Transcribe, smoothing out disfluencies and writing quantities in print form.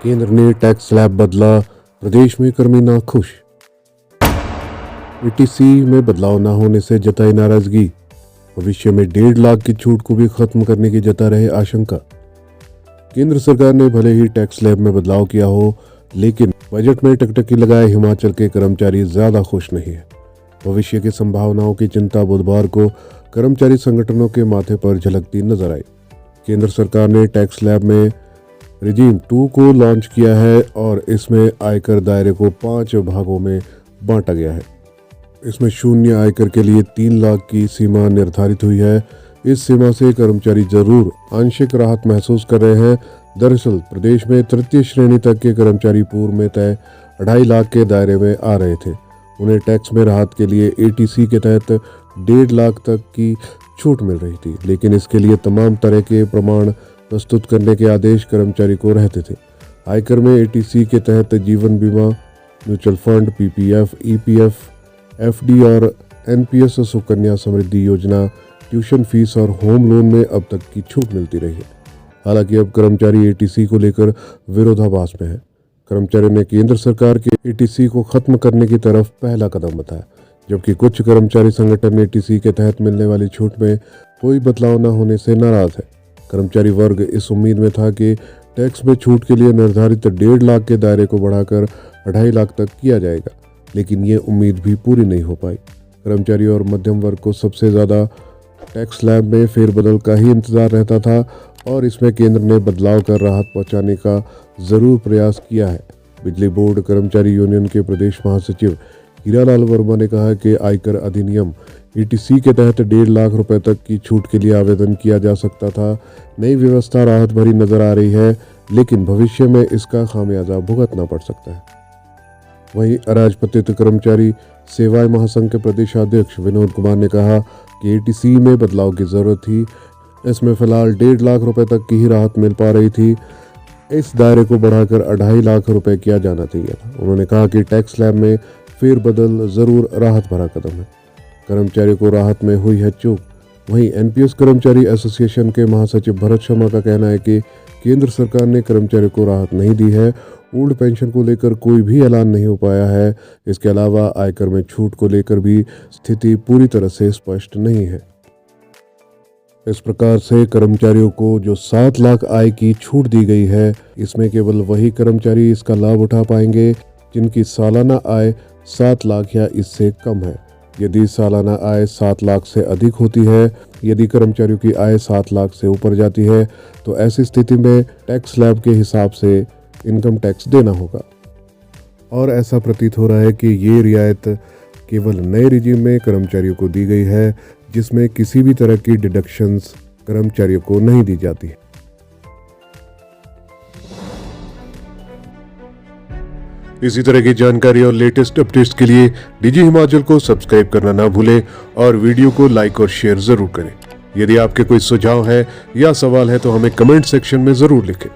केंद्र ने tax slab बदला, प्रदेश में कर्मी नाखुश। एटीसी में बदलाव न होने से जताई नाराजगी। भविष्य में 1.5 लाख की छूट को भी खत्म करने की जता रहे आशंका। केंद्र सरकार ने भले ही टैक्स स्लैब में बदलाव किया हो, लेकिन बजट में टकटकी लगाए हिमाचल के कर्मचारी ज्यादा खुश नहीं है। भविष्य की संभावनाओं की चिंता बुधवार को कर्मचारी संगठनों के माथे पर झलकती नजर आई। केंद्र सरकार ने टैक्स स्लैब में रिजीम 2 को लॉन्च किया है और इसमें आयकर दायरे को 5 भागों में बांटा गया है। इसमें शून्य आयकर के लिए 3 लाख की सीमा निर्धारित हुई है। इस सीमा से कर्मचारी जरूर आंशिक राहत महसूस कर रहे हैं। दरअसल प्रदेश में तृतीय श्रेणी तक के कर्मचारी पूर्व में तय 2.5 लाख के दायरे में आ रहे थे। उन्हें टैक्स में राहत के लिए एटीसी के तहत 1.5 लाख तक की छूट मिल रही थी, लेकिन इसके लिए तमाम तरह के प्रमाण प्रस्तुत करने के आदेश कर्मचारी को रहते थे। आयकर में एटीसी के तहत जीवन बीमा, mutual fund, PPF, EPF, FD और एनपीएस, सुकन्या समृद्धि योजना, ट्यूशन फीस और होम लोन में अब तक की छूट मिलती रही है। हालांकि अब कर्मचारी एटीसी को लेकर विरोधाभास में है। कर्मचारियों ने केंद्र सरकार के एटीसी को खत्म करने की तरफ पहला कदम बताया, जबकि कुछ कर्मचारी संगठन एटीसी के तहत मिलने वाली छूट में कोई बदलाव न होने से नाराज है। कर्मचारी वर्ग इस उम्मीद में था कि टैक्स में छूट के लिए निर्धारित 1.5 लाख के दायरे को बढ़ाकर 2.5 लाख तक किया जाएगा, लेकिन ये उम्मीद भी पूरी नहीं हो पाई। कर्मचारी और मध्यम वर्ग को सबसे ज़्यादा टैक्स स्लैब में फेरबदल का ही इंतजार रहता था और इसमें केंद्र ने बदलाव कर राहत पहुंचाने का जरूर प्रयास किया है। बिजली बोर्ड कर्मचारी यूनियन के प्रदेश महासचिव हीरालाल वर्मा ने कहा कि आयकर अधिनियम एटीसी के तहत 1.5 लाख रुपए तक की छूट के लिए आवेदन किया जा सकता था। नई व्यवस्था राहत भरी नजर आ रही है, लेकिन भविष्य में इसका खामियाजा भुगतना पड़ सकता है। वहीं अराजपत्रित कर्मचारी सेवाएं महासंघ के प्रदेशाध्यक्ष विनोद कुमार ने कहा कि एटीसी में बदलाव की जरूरत थी। इसमें फिलहाल 1.5 लाख रुपए तक की ही राहत मिल पा रही थी। इस दायरे को बढ़ाकर 2.5 लाख रुपए किया जाना चाहिए था। उन्होंने कहा कि टैक्स स्लैब में फेरबदल जरूर राहत भरा कदम है। कर्मचारी को राहत में हुई है चूक। वहीं एनपीएस कर्मचारी एसोसिएशन के महासचिव भरत शर्मा का कहना है कि केंद्र सरकार ने कर्मचारी को राहत नहीं दी है। ओल्ड पेंशन को लेकर कोई भी ऐलान नहीं हो पाया है। इसके अलावा आयकर में छूट को लेकर भी स्थिति पूरी तरह से स्पष्ट नहीं है। इस प्रकार से कर्मचारियों को जो 7 लाख आय की छूट दी गई है, इसमें केवल वही कर्मचारी इसका लाभ उठा पाएंगे जिनकी सालाना आय 7 लाख या इससे कम है। यदि सालाना आय 7 लाख से अधिक होती है, यदि कर्मचारियों की आय 7 लाख से ऊपर जाती है, तो ऐसी स्थिति में टैक्स स्लैब के हिसाब से इनकम टैक्स देना होगा। और ऐसा प्रतीत हो रहा है कि ये रियायत केवल नए रिजीम में कर्मचारियों को दी गई है, जिसमें किसी भी तरह की डिडक्शंस कर्मचारियों को नहीं दी जाती है। इसी तरह की जानकारी और लेटेस्ट अपडेट्स के लिए डीजी हिमाचल को सब्सक्राइब करना ना भूलें और वीडियो को लाइक और शेयर जरूर करें। यदि आपके कोई सुझाव है या सवाल है तो हमें कमेंट सेक्शन में जरूर लिखें।